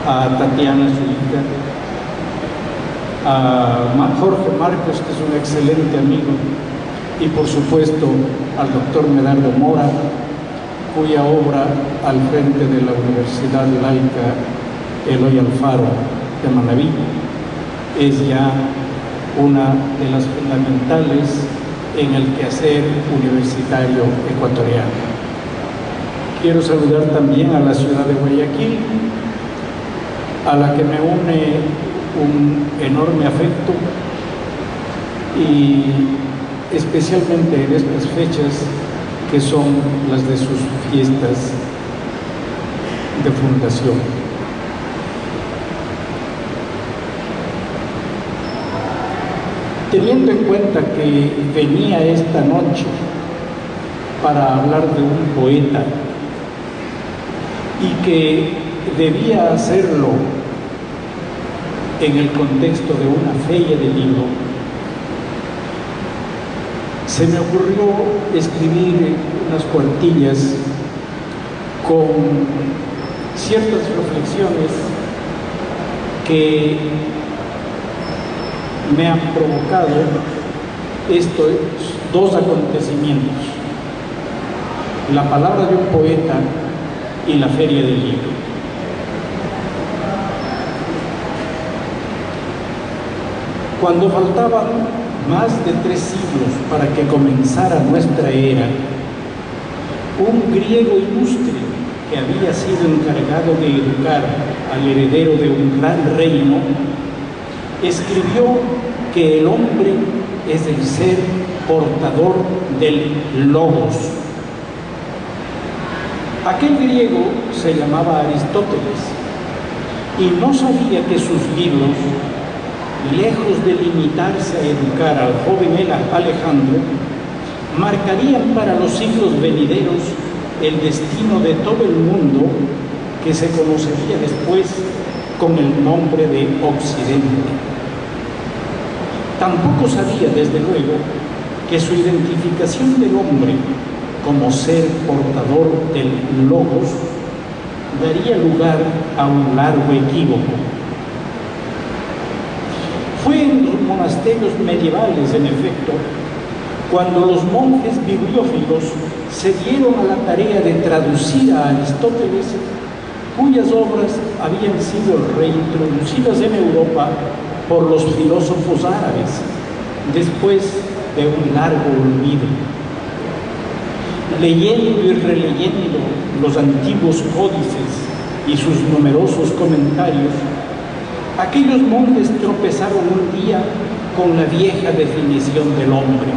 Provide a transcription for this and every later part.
a Tatiana, su hija, a Jorge Marcos, que es un excelente amigo, y por supuesto al doctor Medardo Mora, cuya obra al frente de la Universidad Laica Eloy Alfaro de Manabí es ya una de las fundamentales en el quehacer universitario ecuatoriano. Quiero saludar también a la ciudad de Guayaquil, a la que me une un enorme afecto, y especialmente en estas fechas que son las de sus fiestas de fundación. Teniendo en cuenta que venía esta noche para hablar de un poeta y que debía hacerlo en el contexto de una feria de libro, se me ocurrió escribir unas cuartillas con ciertas reflexiones que me han provocado estos dos acontecimientos: la palabra de un poeta y la feria del libro. Cuando faltaban más de 3 siglos para que comenzara nuestra era, un griego ilustre que había sido encargado de educar al heredero de un gran reino, escribió que el hombre es el ser portador del logos. Aquel griego se llamaba Aristóteles y no sabía que sus libros, lejos de limitarse a educar al joven Alejandro, marcarían para los siglos venideros el destino de todo el mundo, que se conocería después con el nombre de Occidente. Tampoco sabía, desde luego, que su identificación del hombre como ser portador del logos daría lugar a un largo equívoco. Fue en los monasterios medievales, en efecto, cuando los monjes bibliófilos se dieron a la tarea de traducir a Aristóteles, cuyas obras habían sido reintroducidas en Europa por los filósofos árabes, después de un largo olvido. Leyendo y releyendo los antiguos códices y sus numerosos comentarios, aquellos monjes tropezaron un día con la vieja definición del hombre.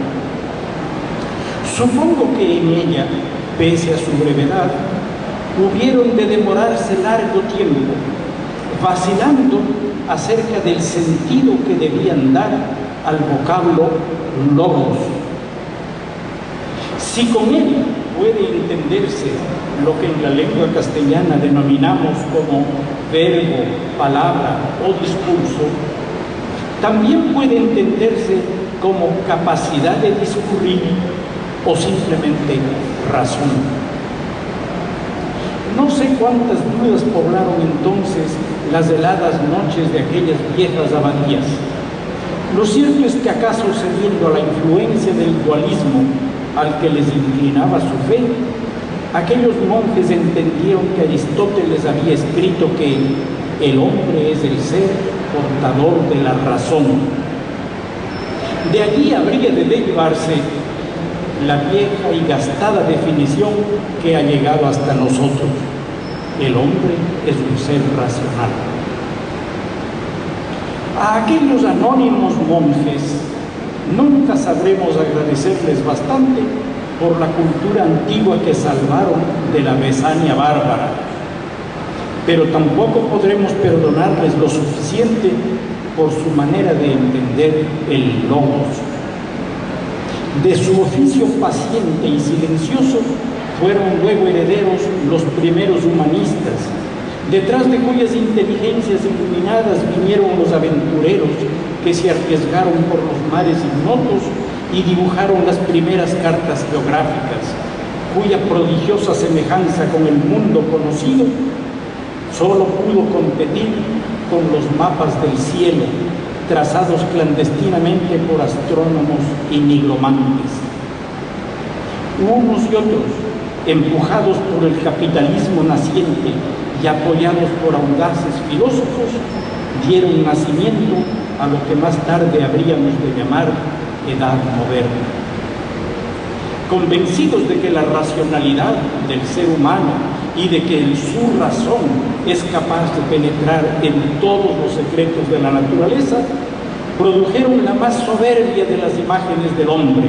Supongo que en ella, pese a su brevedad, hubieron de demorarse largo tiempo, vacilando acerca del sentido que debían dar al vocablo logos. Si con él puede entenderse lo que en la lengua castellana denominamos como verbo, palabra o discurso, también puede entenderse como capacidad de discurrir o simplemente razón. No sé cuántas dudas poblaron entonces las heladas noches de aquellas viejas abadías. Lo cierto es que, acaso cediendo a la influencia del dualismo al que les inclinaba su fe, aquellos monjes entendieron que Aristóteles había escrito que el hombre es el ser portador de la razón. De allí habría de derivarse la vieja y gastada definición que ha llegado hasta nosotros: el hombre es un ser racional. A aquellos anónimos monjes nunca sabremos agradecerles bastante por la cultura antigua que salvaron de la Besania bárbara, pero tampoco podremos perdonarles lo suficiente por su manera de entender el logos. De su oficio paciente y silencioso fueron luego herederos los primeros humanistas, detrás de cuyas inteligencias iluminadas vinieron los aventureros que se arriesgaron por los mares ignotos y dibujaron las primeras cartas geográficas, cuya prodigiosa semejanza con el mundo conocido solo pudo competir con los mapas del cielo, trazados clandestinamente por astrónomos y nigromantes. Unos y otros, empujados por el capitalismo naciente y apoyados por audaces filósofos, dieron nacimiento a lo que más tarde habríamos de llamar Edad Moderna. Convencidos de que la racionalidad del ser humano y de que su razón es capaz de penetrar en todos los secretos de la naturaleza, produjeron la más soberbia de las imágenes del hombre.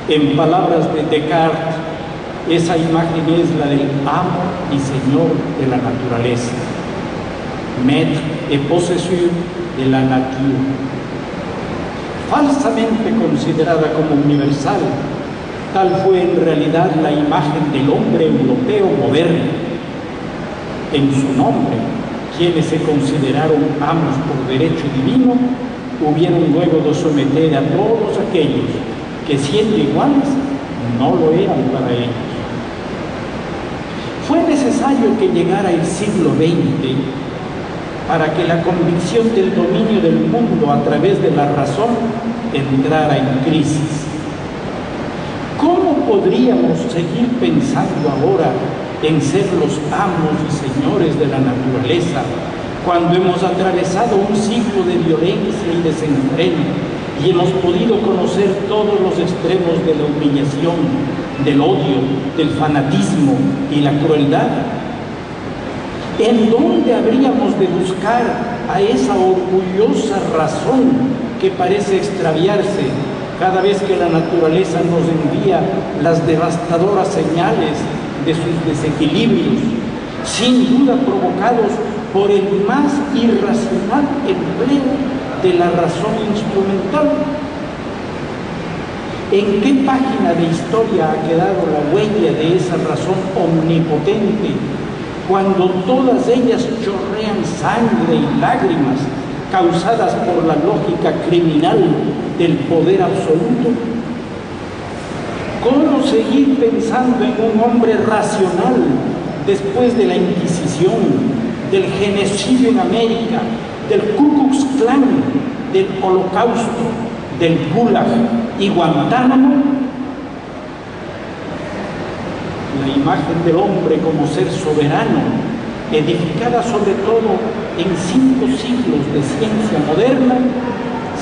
En palabras de Descartes, esa imagen es la del amo y señor de la naturaleza, maître et possesseur de la nature. Falsamente considerada como universal, tal fue en realidad la imagen del hombre europeo moderno. En su nombre, quienes se consideraron amos por derecho divino, hubieron luego de someter a todos aquellos que, siendo iguales, no lo eran para ellos. Fue necesario que llegara el siglo XX para que la convicción del dominio del mundo a través de la razón entrara en crisis. ¿Cómo podríamos seguir pensando ahora en ser los amos y señores de la naturaleza cuando hemos atravesado un siglo de violencia y desenfreno y hemos podido conocer todos los extremos de la humillación, del odio, del fanatismo y la crueldad? ¿En dónde habríamos de buscar a esa orgullosa razón que parece extraviarse cada vez que la naturaleza nos envía las devastadoras señales de sus desequilibrios, sin duda provocados por el más irracional empleo de la razón instrumental? ¿En qué página de historia ha quedado la huella de esa razón omnipotente cuando todas ellas chorrean sangre y lágrimas causadas por la lógica criminal del poder absoluto? ¿Cómo seguir pensando en un hombre racional después de la Inquisición, del genocidio en América, del Ku Klux Klan, del Holocausto, del Gulag y Guantánamo? La imagen del hombre como ser soberano, edificada sobre todo en 5 siglos de ciencia moderna,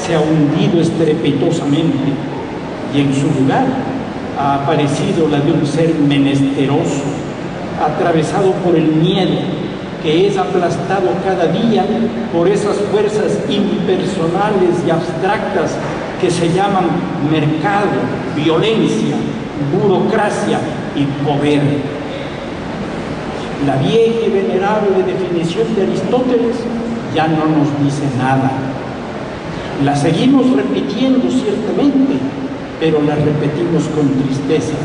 se ha hundido estrepitosamente, y en su lugar ha aparecido la de un ser menesteroso, atravesado por el miedo, que es aplastado cada día por esas fuerzas impersonales y abstractas que se llaman mercado, violencia, burocracia y poder. La vieja y venerable definición de Aristóteles ya no nos dice nada. La seguimos repitiendo ciertamente, pero la repetimos con tristeza,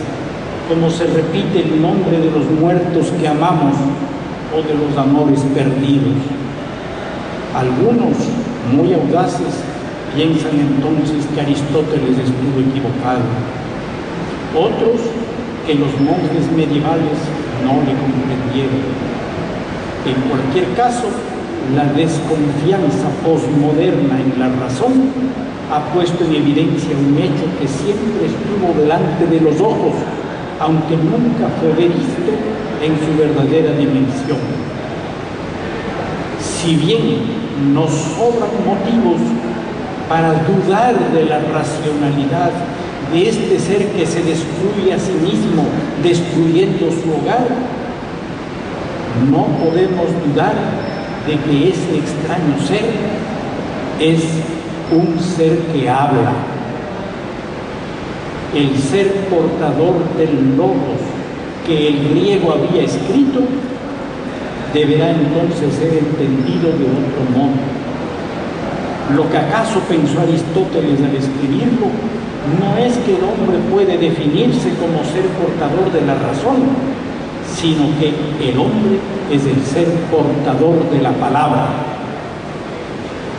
como se repite el nombre de los muertos que amamos o de los amores perdidos. Algunos, muy audaces, piensan entonces que Aristóteles estuvo equivocado. Otros, que los monjes medievales no le comprendieron. En cualquier caso, la desconfianza posmoderna en la razón ha puesto en evidencia un hecho que siempre estuvo delante de los ojos, aunque nunca fue visto en su verdadera dimensión. Si bien nos sobran motivos para dudar de la racionalidad de este ser que se destruye a sí mismo, destruyendo su hogar, no podemos dudar de que ese extraño ser es un ser que habla. El ser portador del logos que el griego había escrito deberá entonces ser entendido de otro modo. Lo que acaso pensó Aristóteles al escribirlo no es que el hombre puede definirse como ser portador de la razón, sino que el hombre es el ser portador de la palabra.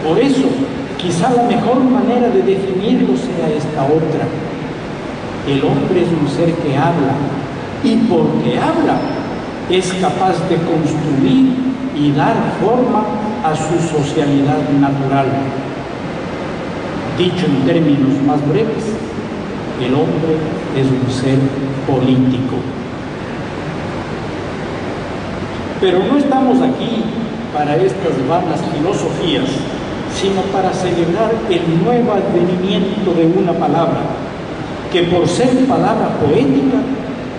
Por eso, quizá la mejor manera de definirlo sea esta otra. El hombre es un ser que habla, y porque habla, es capaz de construir y dar forma a su socialidad natural. Dicho en términos más breves, el hombre es un ser político. Pero no estamos aquí para estas vanas filosofías, sino para celebrar el nuevo advenimiento de una palabra, que por ser palabra poética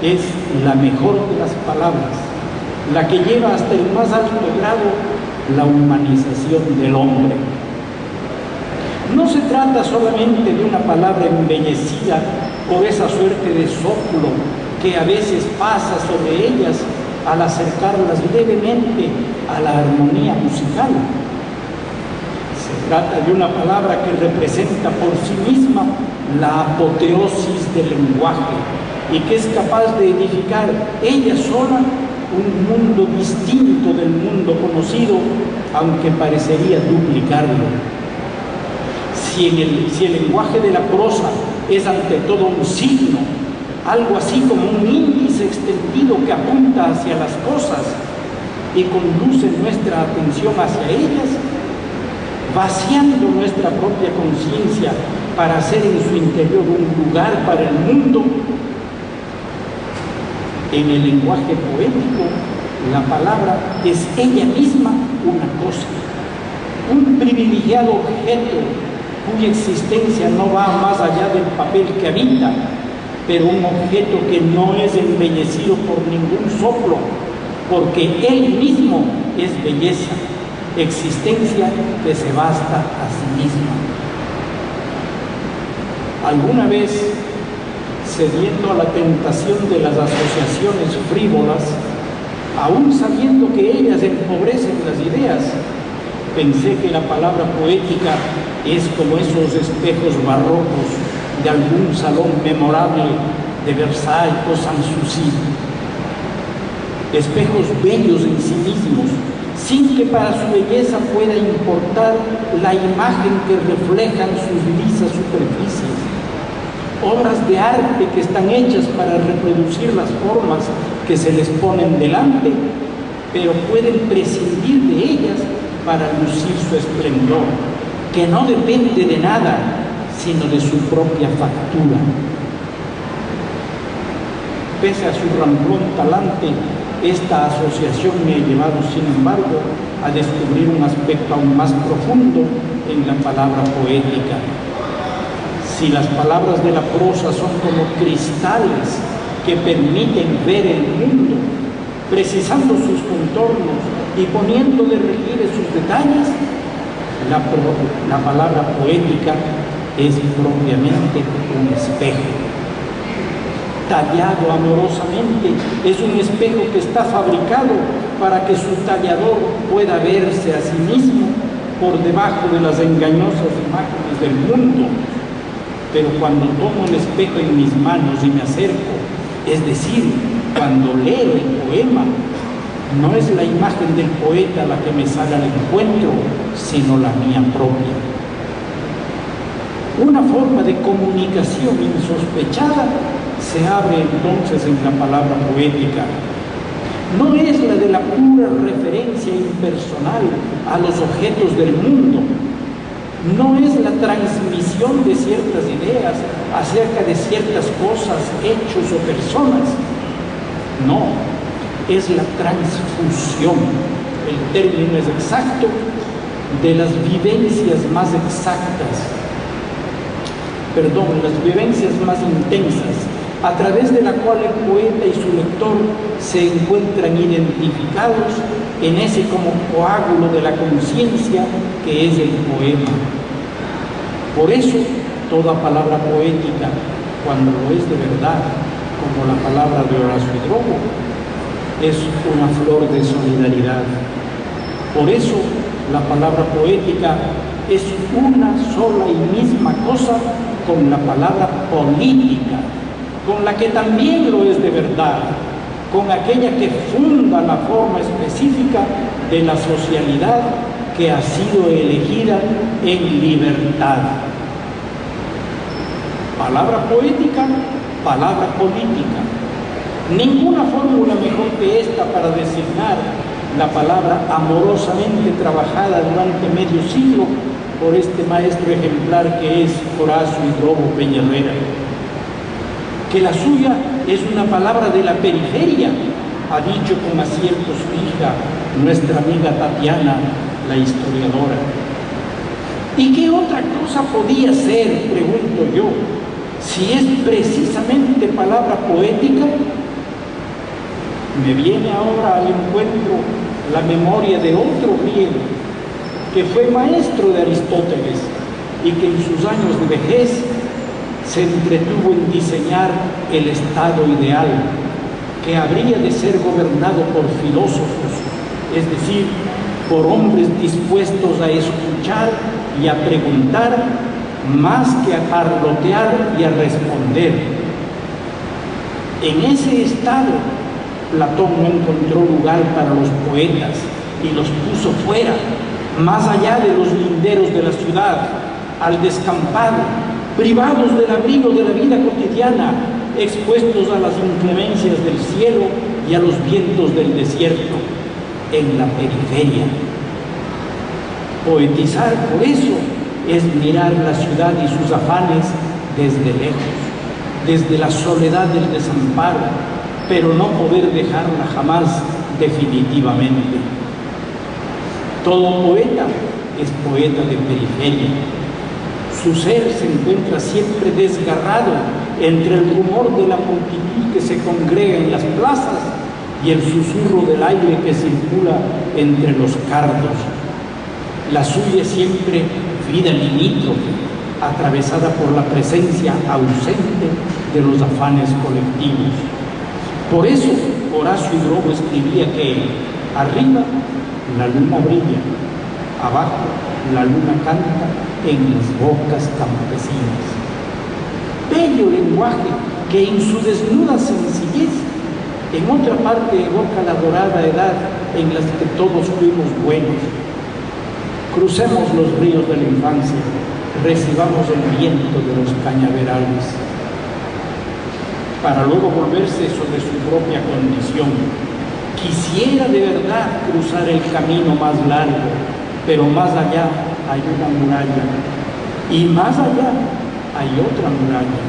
es la mejor de las palabras, la que lleva hasta el más alto grado la humanización del hombre. No se trata solamente de una palabra embellecida por esa suerte de soplo que a veces pasa sobre ellas al acercarlas levemente a la armonía musical. Se trata de una palabra que representa por sí misma la apoteosis del lenguaje y que es capaz de edificar ella sola un mundo distinto del mundo conocido, aunque parecería duplicarlo. Si el lenguaje de la prosa es ante todo un signo, algo así como un índice extendido que apunta hacia las cosas y conduce nuestra atención hacia ellas, vaciando nuestra propia conciencia para hacer en su interior un lugar para el mundo, en el lenguaje poético, la palabra es ella misma una cosa, un privilegiado objeto cuya existencia no va más allá del papel que habita, pero un objeto que no es embellecido por ningún soplo, porque él mismo es belleza, existencia que se basta a sí misma. Alguna vez, cediendo a la tentación de las asociaciones frívolas, aún sabiendo que ellas empobrecen las ideas, pensé que la palabra poética es como esos espejos barrocos de algún salón memorable de Versailles o Sanssouci. Espejos bellos en sí mismos, sin que para su belleza pueda importar la imagen que reflejan sus lisas superficies. Obras de arte que están hechas para reproducir las formas que se les ponen delante, pero pueden prescindir de ellas para lucir su esplendor, que no depende de nada, sino de su propia factura. Pese a su ramplón talante, esta asociación me ha llevado, sin embargo, a descubrir un aspecto aún más profundo en la palabra poética. Si las palabras de la prosa son como cristales que permiten ver el mundo, precisando sus contornos y poniendo de relieve sus detalles, la palabra poética es propiamente un espejo. Tallado amorosamente, es un espejo que está fabricado para que su tallador pueda verse a sí mismo por debajo de las engañosas imágenes del mundo. Pero cuando tomo el espejo en mis manos y me acerco, es decir, cuando leo el poema, no es la imagen del poeta la que me sale al encuentro, sino la mía propia. Una forma de comunicación insospechada se abre entonces en la palabra poética. No es la de la pura referencia impersonal a los objetos del mundo, no es la transmisión de ciertas ideas acerca de ciertas cosas, hechos o personas. No, es la transfusión, el término es exacto, de las vivencias más exactas, las vivencias más intensas, a través de la cual el poeta y su lector se encuentran identificados en ese como coágulo de la conciencia que es el poema. Por eso, toda palabra poética, cuando lo es de verdad, como la palabra de Horacio Drogo, es una flor de solidaridad. Por eso, la palabra poética es una sola y misma cosa con la palabra política, con la que también lo es de verdad, con aquella que funda la forma específica de la socialidad que ha sido elegida en libertad. Palabra poética, palabra política. Ninguna fórmula mejor que esta para designar la palabra amorosamente trabajada durante medio siglo por este maestro ejemplar que es Horacio Hidrobo Peña Herrera. Que la suya es una palabra de la periferia, ha dicho con acierto su hija, nuestra amiga Tatiana, la historiadora. ¿Y qué otra cosa podía ser, pregunto yo, si es precisamente palabra poética? Me viene ahora al encuentro la memoria de otro griego que fue maestro de Aristóteles y que en sus años de vejez se entretuvo en diseñar el estado ideal que habría de ser gobernado por filósofos, es decir, por hombres dispuestos a escuchar y a preguntar más que a parlotear y a responder. En ese estado, Platón no encontró lugar para los poetas y los puso fuera, más allá de los linderos de la ciudad, al descampado, privados del abrigo de la vida cotidiana, expuestos a las inclemencias del cielo y a los vientos del desierto, en la periferia. Poetizar, por eso, es mirar la ciudad y sus afanes desde lejos, desde la soledad del desamparo, pero no poder dejarla jamás definitivamente. Todo poeta es poeta de periferia. Su ser se encuentra siempre desgarrado entre el rumor de la multitud que se congrega en las plazas y el susurro del aire que circula entre los cardos. La suya es siempre vida limítrofe, atravesada por la presencia ausente de los afanes colectivos. Por eso Horacio Hidrobo escribía que arriba la luna brilla, abajo la luna canta en las bocas campesinas. Bello lenguaje que en su desnuda sencillez en otra parte evoca la dorada edad en la que todos fuimos buenos. Crucemos los ríos de la infancia, recibamos el viento de los cañaverales, para luego volverse sobre su propia condición. Quisiera de verdad cruzar el camino más largo, pero más allá hay una muralla, y más allá hay otra muralla.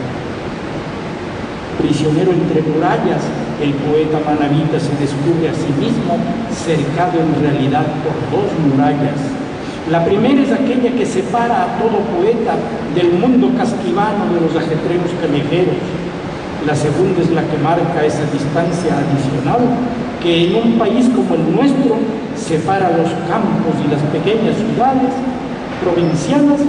Prisionero entre murallas, el poeta manabita se descubre a sí mismo cercado en realidad por dos murallas. La primera es aquella que separa a todo poeta del mundo casquivano de los ajetreos callejeros. La segunda es la que marca esa distancia adicional que en un país como el nuestro separa los campos y las pequeñas ciudades provincianas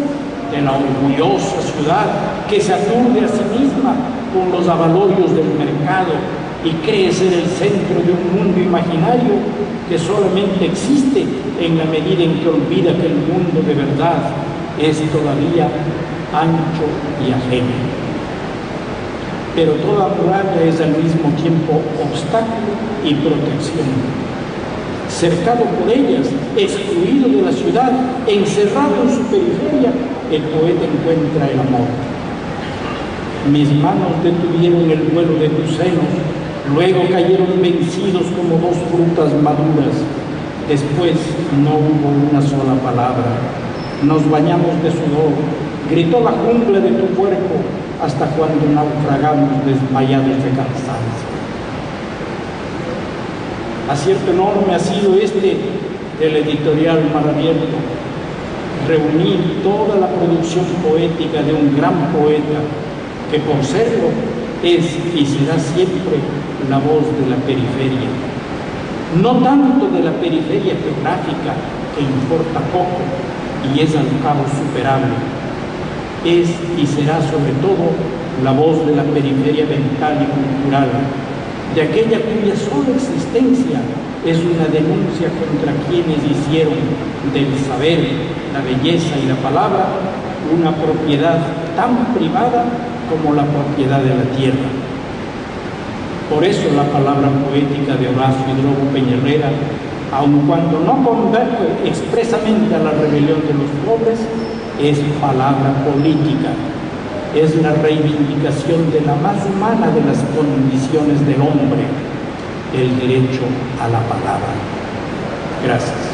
de la orgullosa ciudad que se aturde a sí misma con los avalorios del mercado y cree ser el centro de un mundo imaginario que solamente existe en la medida en que olvida que el mundo de verdad es todavía ancho y ajeno. Pero toda muralla es al mismo tiempo obstáculo y protección. Cercado por ellas, excluido de la ciudad, encerrado en su periferia, el poeta encuentra el amor. Mis manos detuvieron el vuelo de tus senos, luego cayeron vencidos como dos frutas maduras. Después no hubo una sola palabra. Nos bañamos de sudor, gritó la jungla de tu cuerpo, hasta cuando naufragamos desmayados de cansancio. Acierto enorme ha sido este del editorial Mar Abierto, reunir toda la producción poética de un gran poeta que por serlo es y será siempre la voz de la periferia. No tanto de la periferia geográfica, que importa poco y es al cabo superable, es y será sobre todo la voz de la periferia mental y cultural, de aquella cuya sola existencia es una denuncia contra quienes hicieron del saber, la belleza y la palabra una propiedad tan privada como la propiedad de la tierra. Por eso la palabra poética de Horacio Hidrobo Peña Herrera, aun cuando no convoca expresamente a la rebelión de los pobres, es palabra política. es la reivindicación de la más humana de las condiciones del hombre, el derecho a la palabra. Gracias.